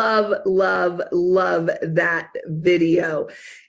love, love, love that video.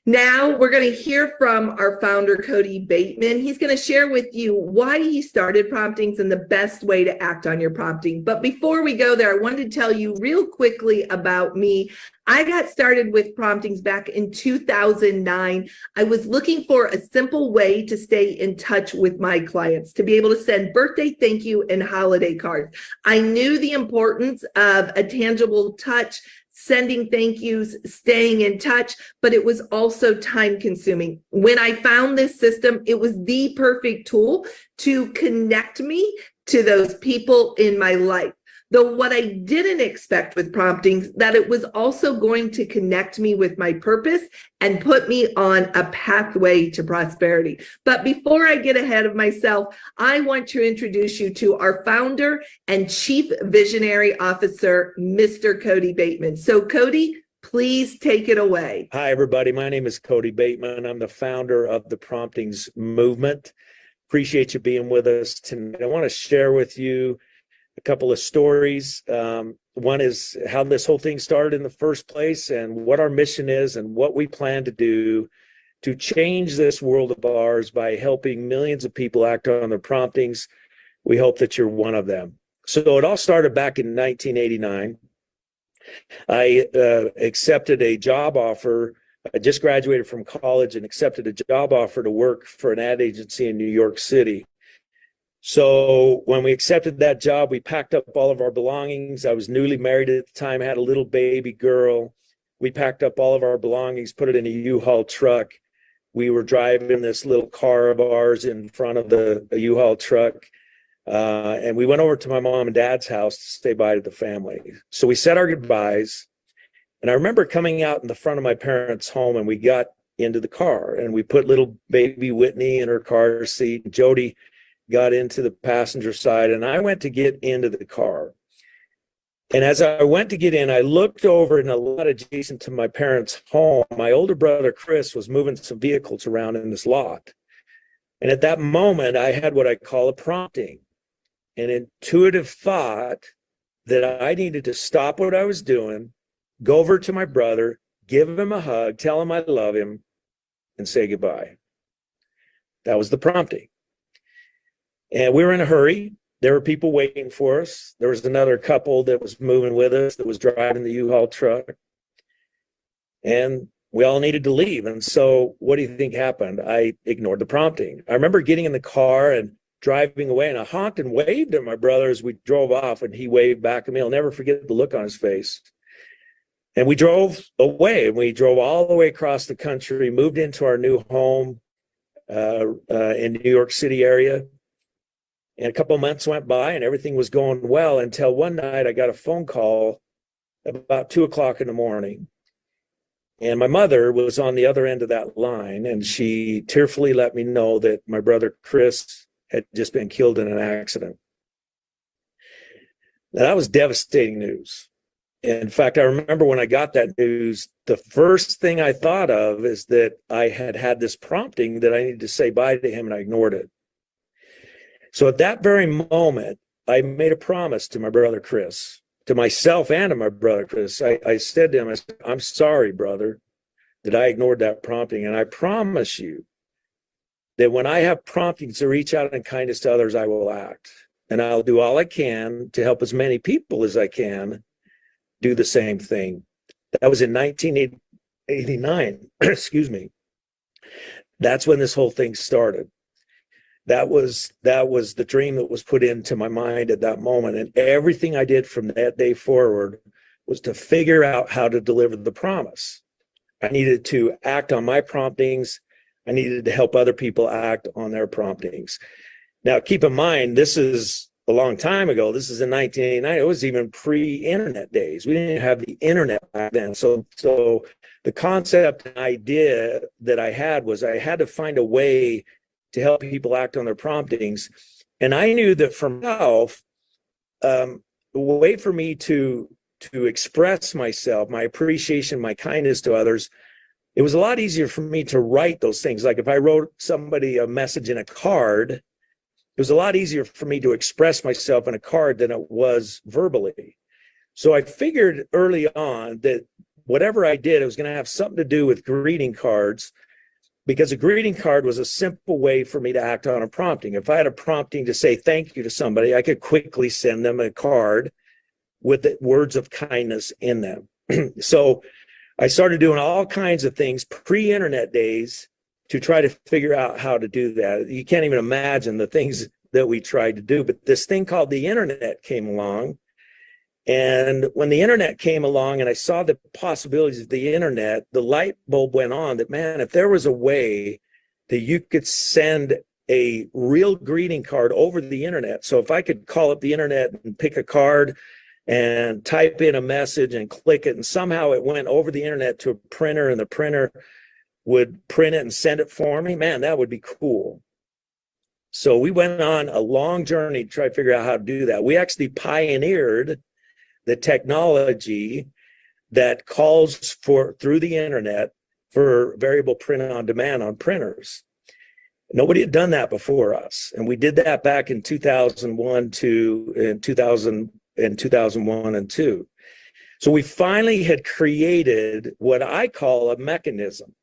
Now we're going to hear from our founder, Cody Bateman. He's going to share with you why he started Promptings and the best way to act on your prompting. But before we go there, I wanted to tell you real quickly about me. I got started with Promptings back in 2009. I was looking for a simple way to stay in touch with my clients, to be able to send birthday thank you and holiday cards. I knew the importance of a tangible touch, sending thank yous, staying in touch, but it was also time consuming. When I found this system, it was the perfect tool to connect me to those people in my life. Though what I didn't expect with Promptings, that it was also going to connect me with my purpose and put me on a pathway to prosperity. But before I get ahead of myself, I want to introduce you to our founder and chief visionary officer, Mr. Cody Bateman. So Cody, please take it away. Hi, everybody. My name is Cody Bateman. I'm the founder of the Promptings movement. Appreciate you being with us tonight. I want to share with you a couple of stories. One is how this whole thing started in the first place and what our mission is and what we plan to do to change this world of ours by helping millions of people act on their promptings. We hope that you're one of them. So it all started back in 1989. I accepted a job offer. I just graduated from college and accepted a job offer to work for an ad agency in New York City. So when we accepted that job, we packed up all of our belongings. I was newly married at the time, had a little baby girl. We packed up all of our belongings, put it in a U-Haul truck. We were driving this little car of ours in front of the U-Haul truck. And we went over to my mom and dad's house to say bye to the family. So we said our goodbyes. And I remember coming out in the front of my parents' home, and we got into the car and we put little baby Whitney in her car seat. Jody got into the passenger side, and I went to get into the car. And as I went to get in, I looked over in a lot adjacent to my parents' home. My older brother, Chris, was moving some vehicles around in this lot. And at that moment, I had what I call a prompting, an intuitive thought that I needed to stop what I was doing, go over to my brother, give him a hug, tell him I love him, and say goodbye. That was the prompting. And we were in a hurry. There were people waiting for us. There was another couple that was moving with us that was driving the U-Haul truck. And we all needed to leave. And so what do you think happened? I ignored the prompting. I remember getting in the car and driving away, and I honked and waved at my brother as we drove off, and he waved back at me. I'll never forget the look on his face. And we drove away, and we drove all the way across the country, moved into our new home in New York City area. And a couple of months went by and everything was going well until one night I got a phone call about 2:00 in the morning. And my mother was on the other end of that line, and she tearfully let me know that my brother Chris had just been killed in an accident. Now, that was devastating news. In fact, I remember when I got that news, the first thing I thought of is that I had this prompting that I needed to say bye to him, and I ignored it. So at that very moment, I made a promise to my brother Chris, to myself and to my brother Chris. I said to him, I said, I'm sorry, brother, that I ignored that prompting. And I promise you that when I have promptings to reach out in kindness to others, I will act. And I'll do all I can to help as many people as I can do the same thing. That was in 1989. Excuse me. That's when this whole thing started. That was the dream that was put into my mind at that moment. And everything I did from that day forward was to figure out how to deliver the promise. I needed to act on my promptings. I needed to help other people act on their promptings. Now, keep in mind, this is a long time ago. This is in 1989. It was even pre-internet days. We didn't have the internet back then. So the concept and idea that I had was I had to find a way to help people act on their promptings. And I knew that for myself, the way for me to express myself, my appreciation, my kindness to others, it was a lot easier for me to write those things. Like if I wrote somebody a message in a card, it was a lot easier for me to express myself in a card than it was verbally. So I figured early on that whatever I did, it was going to have something to do with greeting cards, because a greeting card was a simple way for me to act on a prompting. If I had a prompting to say thank you to somebody, I could quickly send them a card with the words of kindness in them. So I started doing all kinds of things pre-internet days to try to figure out how to do that. You can't even imagine the things that we tried to do, but this thing called the internet came along. And when the internet came along and I saw the possibilities of the internet, the light bulb went on that, man, if there was a way that you could send a real greeting card over the internet. So if I could call up the internet and pick a card and type in a message and click it, and somehow it went over the internet to a printer and the printer would print it and send it for me, man, that would be cool. So we went on a long journey to try to figure out how to do that. We actually pioneered the technology that calls for through the internet for variable print on demand on printers. Nobody had done that before us. And we did that back in 2001 to 2001 and 2. So we finally had created what I call a mechanism.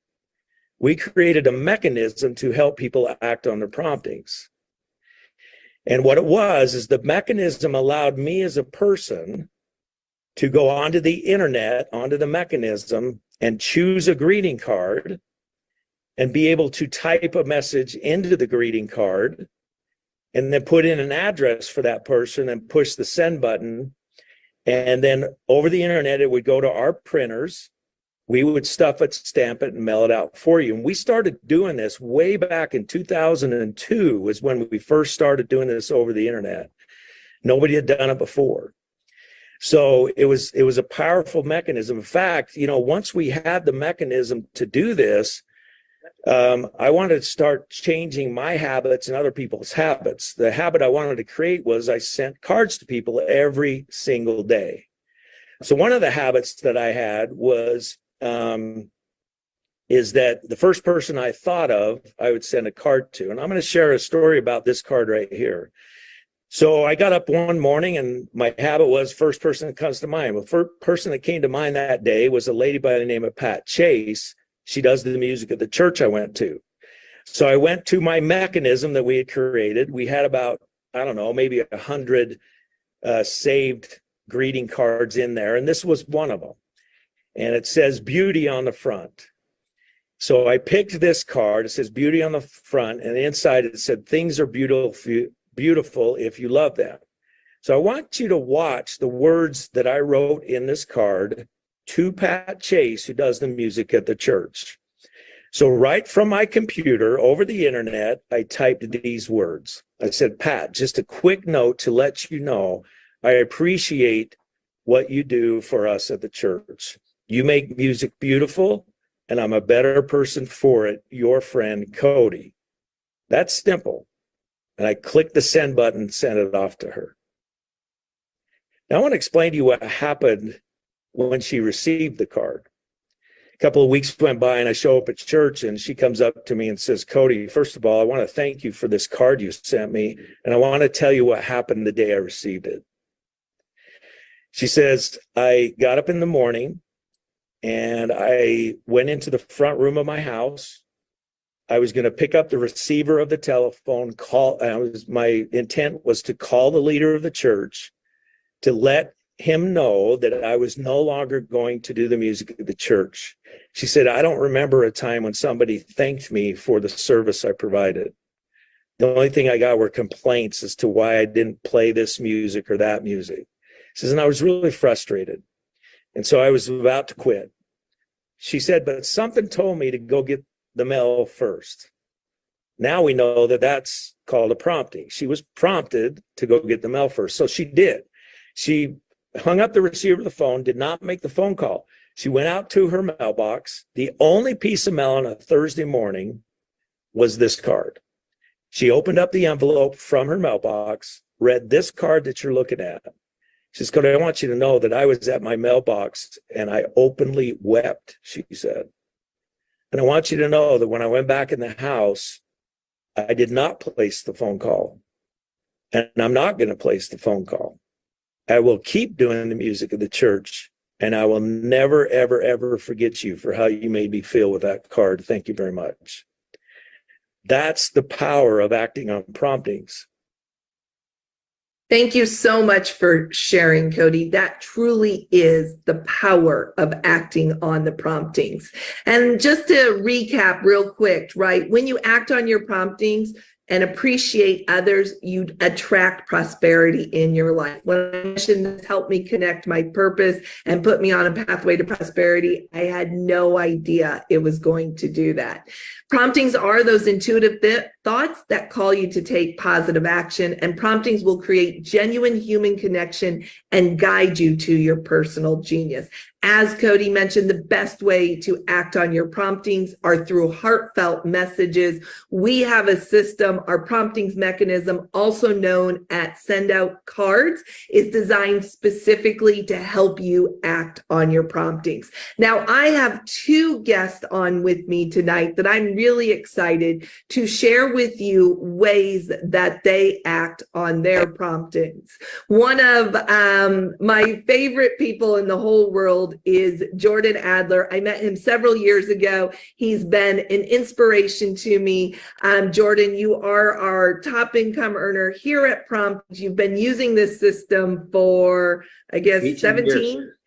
We created a mechanism to help people act on their promptings. And what it was is the mechanism allowed me as a person to go onto the internet, onto the mechanism, and choose a greeting card and be able to type a message into the greeting card and then put in an address for that person and push the send button. And then over the internet, it would go to our printers. We would stuff it, stamp it, and mail it out for you. And we started doing this way back in 2002 was when we first started doing this over the internet. Nobody had done it before. So it was a powerful mechanism. In fact, once we had the mechanism to do this, I wanted to start changing my habits and other people's habits. The habit I wanted to create was I sent cards to people every single day. So one of the habits that I had was is that the first person I thought of, I would send a card to. And I'm going to share a story about this card right here. So I got up one morning and my habit was first person that comes to mind. The first person that came to mind that day was a lady by the name of Pat Chase. She does the music at the church I went to. So I went to my mechanism that we had created. We had about, I don't know, maybe 100 saved greeting cards in there. And this was one of them. And it says beauty on the front. So I picked this card. It says beauty on the front. And inside it said things are beautiful if you love them. So I want you to watch the words that I wrote in this card to Pat Chase, who does the music at the church. So right from my computer over the internet, I typed these words. I said, Pat, just a quick note to let you know, I appreciate what you do for us at the church. You make music beautiful, and I'm a better person for it. Your friend, Cody. That's simple. And I clicked the send button and sent it off to her. Now I want to explain to you what happened when she received the card. A couple of weeks went by and I show up at church and she comes up to me and says, Cody, first of all, I want to thank you for this card you sent me. And I want to tell you what happened the day I received it. She says, I got up in the morning and I went into the front room of my house. I was going to pick up the receiver of the telephone, my intent was to call the leader of the church to let him know that I was no longer going to do the music at the church. She said, I don't remember a time when somebody thanked me for the service I provided. The only thing I got were complaints as to why I didn't play this music or that music. She says, and I was really frustrated. And so I was about to quit. She said, but something told me to go get the mail first. Now we know that that's called a prompting. She was prompted to go get the mail first. So she did. She hung up the receiver of the phone, did not make the phone call. She went out to her mailbox. The only piece of mail on a Thursday morning was this card. She opened up the envelope from her mailbox, read this card that you're looking at. She said, I want you to know that I was at my mailbox and I openly wept, she said. And I want you to know that when I went back in the house, I did not place the phone call. And I'm not going to place the phone call. I will keep doing the music of the church, and I will never, ever, ever forget you for how you made me feel with that card. Thank you very much. That's the power of acting on promptings. Thank you so much for sharing, Cody. That truly is the power of acting on the promptings. And just to recap real quick, right? When you act on your promptings and appreciate others, you attract prosperity in your life. When I mentioned this helped me connect my purpose and put me on a pathway to prosperity, I had no idea it was going to do that. Promptings are those intuitive thoughts that call you to take positive action, and promptings will create genuine human connection and guide you to your personal genius. As Cody mentioned, the best way to act on your promptings are through heartfelt messages. We have a system, our promptings mechanism, also known as send out cards, is designed specifically to help you act on your promptings. Now, I have two guests on with me tonight that I'm really excited to share with you ways that they act on their promptings. One of my favorite people in the whole world is Jordan Adler. I met him several years ago. He's been an inspiration to me. Jordan, you are our top income earner here at Promptings. You've been using this system for, I guess,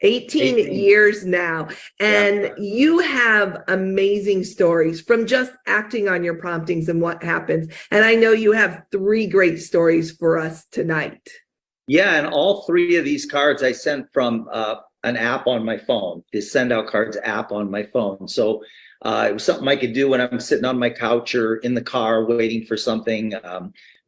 18 years now. And you have amazing stories from just acting on your promptings and what happens. And I know you have 3 great stories for us tonight. Yeah, and all 3 of these cards I sent from an app on my phone, the Send Out Cards app on my phone. So it was something I could do when I'm sitting on my couch or in the car waiting for something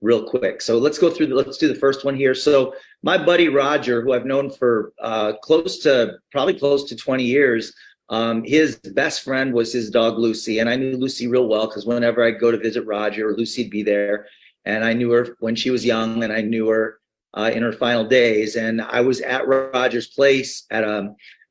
real quick. So let's go through, let's do the first one here. So my buddy Roger, who I've known for probably close to 20 years, his best friend was his dog Lucy. And I knew Lucy real well because whenever I'd go to visit Roger, Lucy'd be there. And I knew her when she was young, and I knew her in her final days. And I was at Roger's place at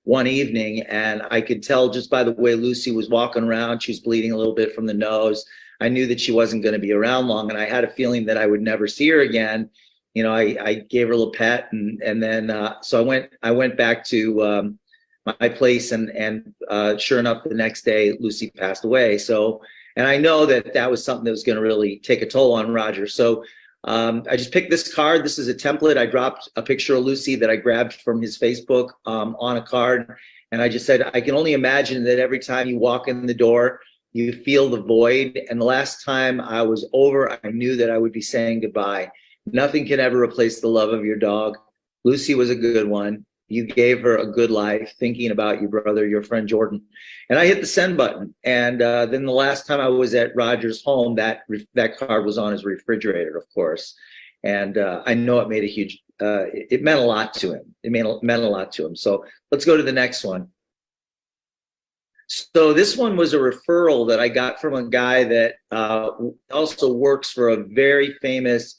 one evening, and I could tell just by the way Lucy was walking around, she was bleeding a little bit from the nose. I knew that she wasn't going to be around long, and I had a feeling that I would never see her again. You know, I gave her a little pet, and then so I went back to my place, and sure enough, the next day Lucy passed away. So, and I know that was something that was going to really take a toll on Roger. So I just picked this card. This is a template. I dropped a picture of Lucy that I grabbed from his Facebook on a card. And I just said, I can only imagine that every time you walk in the door, you feel the void. And the last time I was over, I knew that I would be saying goodbye. Nothing can ever replace the love of your dog. Lucy was a good one. You gave her a good life, thinking about your brother, your friend Jordan. And I hit the send button. And then the last time I was at Roger's home, that card was on his refrigerator, of course. And I know it made a huge, it meant a lot to him. It meant a lot to him. So let's go to the next one. So this one was a referral that I got from a guy that also works for a very famous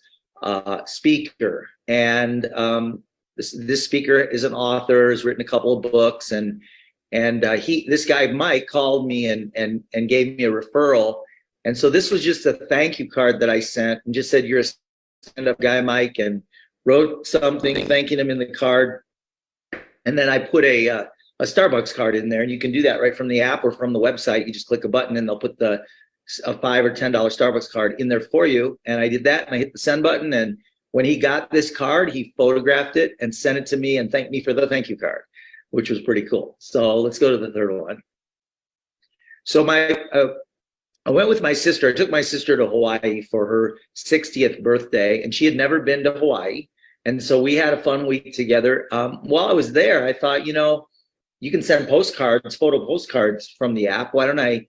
speaker. And this speaker is an author, has written a couple of books, and this guy Mike called me and gave me a referral. And so this was just a thank you card that I sent, and just said, you're a stand-up guy, Mike, and wrote something thanking him in the card. And then I put a Starbucks card in there, and you can do that right from the app or from the website. You just click a button and they'll put a $5 or $10 Starbucks card in there for you. And I did that, and I hit the send button, and when he got this card, he photographed it and sent it to me and thanked me for the thank you card, which was pretty cool. So let's go to the third one. So I went with my sister. I took my sister to Hawaii for her 60th birthday, and she had never been to Hawaii. And so we had a fun week together. While I was there, I thought, you can send postcards, photo postcards from the app. Why don't I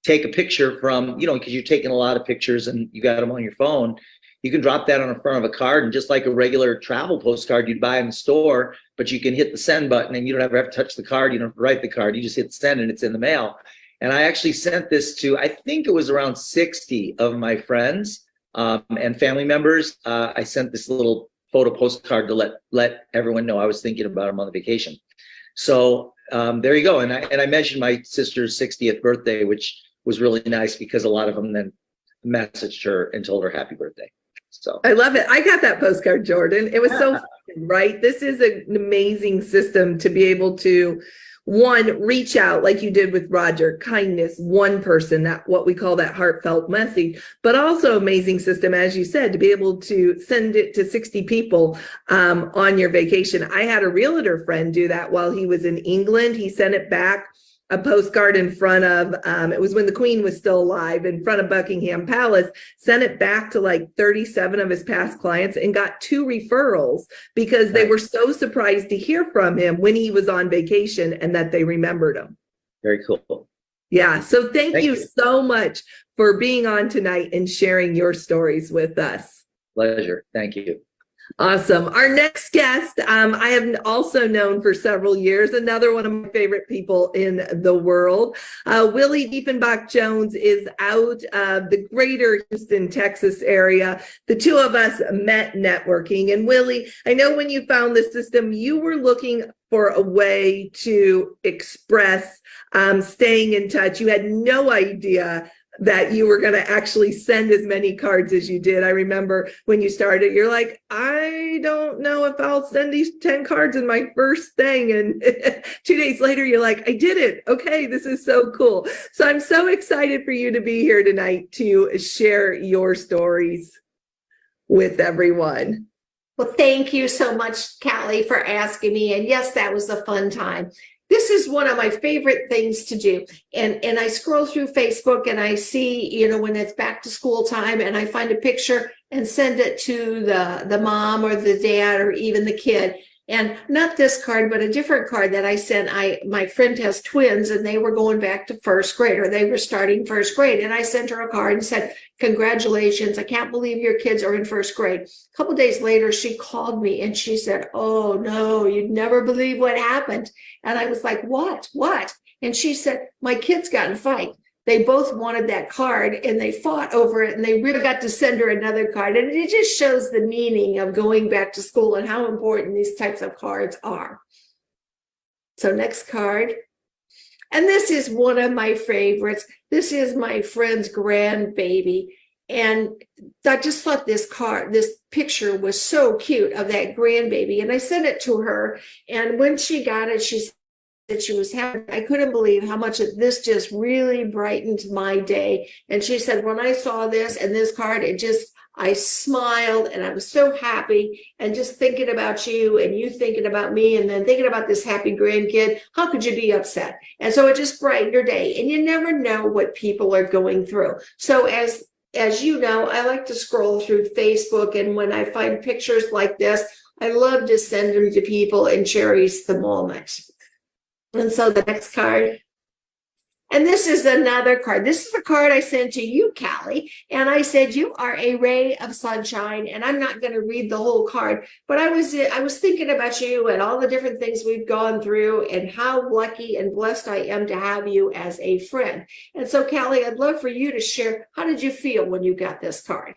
take a picture from, because you're taking a lot of pictures and you got them on your phone. You can drop that on the front of a card, and just like a regular travel postcard you'd buy in the store, but you can hit the send button and you don't ever have to touch the card. You don't have to write the card. You just hit send and it's in the mail. And I actually sent this to, I think it was around 60 of my friends and family members. I sent this little photo postcard to let everyone know I was thinking about them on the vacation. So there you go. And I mentioned my sister's 60th birthday, which was really nice because a lot of them then messaged her and told her happy birthday. So I love it. I got that postcard, Jordan. It was so fun, right? This is an amazing system to be able to, one, reach out like you did with Roger, kindness, one person, that what we call that heartfelt message, but also amazing system, as you said, to be able to send it to 60 people on your vacation. I had a realtor friend do that while he was in England. He sent it back, a postcard in front of, it was when the Queen was still alive, in front of Buckingham Palace, sent it back to like 37 of his past clients and got 2 referrals because they were so surprised to hear from him when he was on vacation and that they remembered him. very cool. Yeah. So thank you so much for being on tonight and sharing your stories with us. Pleasure. Thank you. Awesome. Our next guest, I have also known for several years, another one of my favorite people in the world. Willie Diefenbach Jones is out of the greater Houston, Texas area. The two of us met networking. And Willie, I know when you found the system, you were looking for a way to express staying in touch. You had no idea that you were going to actually send as many cards as you did. I remember when you started, you're like, I don't know if I'll send these 10 cards in my first thing. And 2 days later, you're like, I did it. Okay, this is so cool. So I'm so excited for you to be here tonight to share your stories with everyone. Well, thank you so much, Callie, for asking me. And yes, that was a fun time. This is one of my favorite things to do. And I scroll through Facebook and I see, you know, when it's back to school time and I find a picture and send it to the mom or the dad or even the kid. And not this card, but a different card that I sent. My friend has twins and they were going back to first grade, or they were starting first grade. And I sent her a card and said, congratulations. I can't believe your kids are in first grade. A couple of days later, she called me and she said, oh no, you'd never believe what happened. And I was like, what? And she said, my kids got in a fight. They both wanted that card and they fought over it and they really got to send her another card. And it just shows the meaning of going back to school and how important these types of cards are. So next card. And this is one of my favorites. This is my friend's grandbaby. And I just thought this picture was so cute of that grandbaby. And I sent it to her. And when she got it, she said she was happy. I couldn't believe how much this just really brightened my day. And she said, when I saw this and this card, I smiled and I was so happy, and just thinking about you and you thinking about me and then thinking about this happy grandkid, how could you be upset? And so it just brightened your day, and you never know what people are going through. So as you know, I like to scroll through Facebook, and when I find pictures like this, I love to send them to people and cherish the moment. And so the next card, and this is another card. This is the card I sent to you, Callie. And I said, you are a ray of sunshine. And I'm not going to read the whole card, but I was thinking about you and all the different things we've gone through and how lucky and blessed I am to have you as a friend. And so, Callie, I'd love for you to share, how did you feel when you got this card?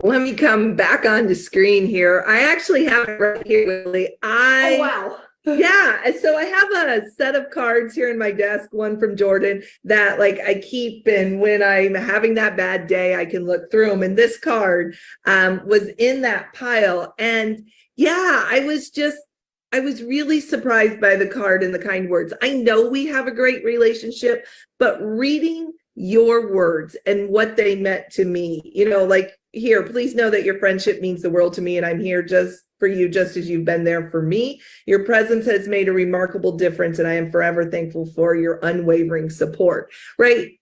Let me come back on the screen here. I actually have it right here, Willie. Oh, wow. Yeah, and so I have a set of cards here in my desk, one from Jordan that like I keep, and when I'm having that bad day, I can look through them. And this card was in that pile. And yeah, I was really surprised by the card and the kind words. I know we have a great relationship, but reading your words and what they meant to me, you know, like, here, please know that your friendship means the world to me, and I'm here just for you, just as you've been there for me. Your presence has made a remarkable difference, and I am forever thankful for your unwavering support, right?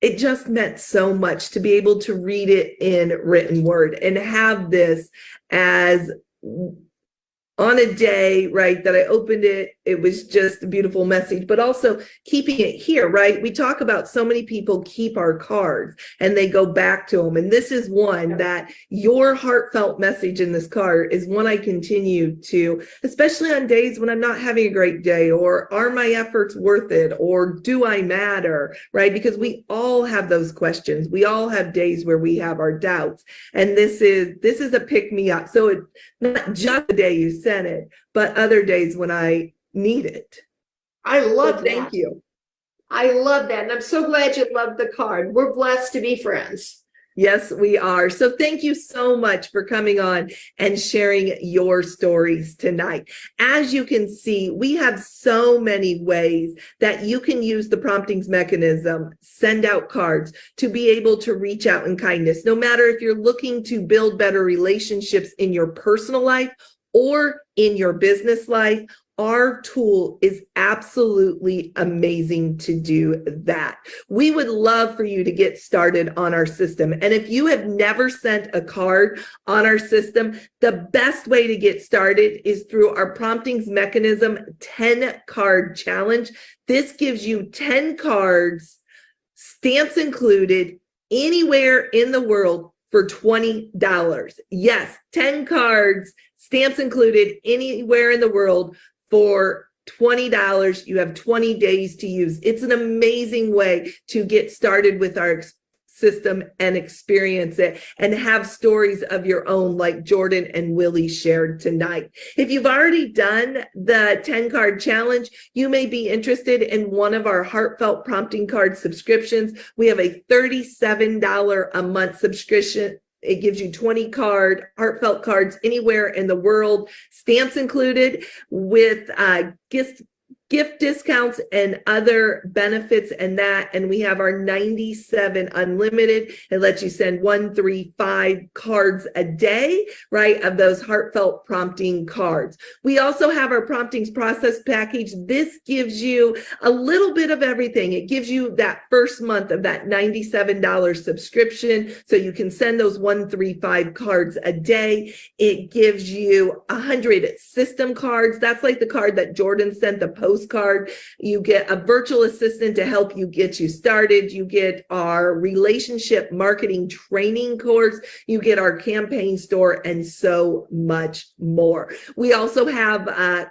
It just meant so much to be able to read it in written word and have this as on a day, right, that I opened it, it was just a beautiful message, but also keeping it here, right? We talk about so many people keep our cards and they go back to them. And this is one that your heartfelt message in this card is one I continue to, especially on days when I'm not having a great day, or are my efforts worth it? Or do I matter, right? Because we all have those questions. We all have days where we have our doubts. And this is a pick me up. So it's not just the day you sent it, but other days when I need it. I love So that. thank you. I love that. And I'm so glad you loved the card. We're blessed to be friends. Yes, we are. So thank you so much for coming on and sharing your stories tonight. As you can see, we have so many ways that you can use the promptings mechanism, send out cards, to be able to reach out in kindness. No matter if you're looking to build better relationships in your personal life or in your business life, our tool is absolutely amazing to do that. We would love for you to get started on our system. And if you have never sent a card on our system, the best way to get started is through our Promptings Mechanism 10 card challenge. This gives you 10 cards, stamps included, anywhere in the world for $20. Yes, 10 cards, stamps included, anywhere in the world for $20. You have 20 days to use. It's an amazing way to get started with our system and experience it and have stories of your own like Jordan and Willie shared tonight. If you've already done the 10 card challenge, you may be interested in one of our heartfelt prompting card subscriptions. We have a $37 a month subscription. It gives you 20 heartfelt cards anywhere in the world, stamps included, with gift discounts and other benefits and that. And we have our 97 unlimited. It lets you send 1, 3, 5 cards a day, right, of those heartfelt prompting cards. We also have our promptings process package. This gives you a little bit of everything. It gives you that first month of that $97 subscription, so you can send those 1, 3, 5 cards a day. It gives you 100 system cards. That's like the card that Jordan sent, the postcard. You get a virtual assistant to help you get you started. You get our relationship marketing training course. You get our campaign store and so much more. We also have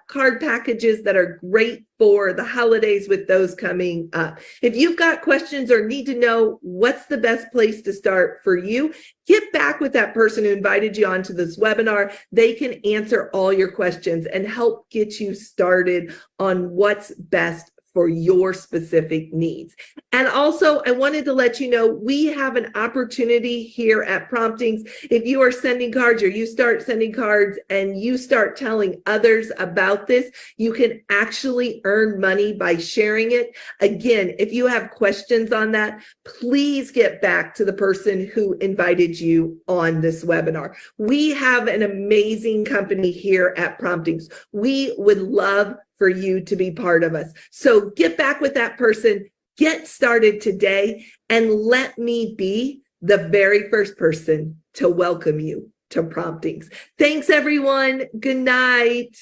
card packages that are great for the holidays with those coming up. If you've got questions or need to know what's the best place to start for you, get back with that person who invited you onto this webinar. They can answer all your questions and help get you started on what's best for your specific needs. And also, I wanted to let you know, we have an opportunity here at Promptings. If you are sending cards or you start sending cards and you start telling others about this, you can actually earn money by sharing it. Again, if you have questions on that, please get back to the person who invited you on this webinar. We have an amazing company here at Promptings. We would love for you to be part of us. So get back with that person, get started today, and let me be the very first person to welcome you to Promptings. Thanks, everyone. Good night.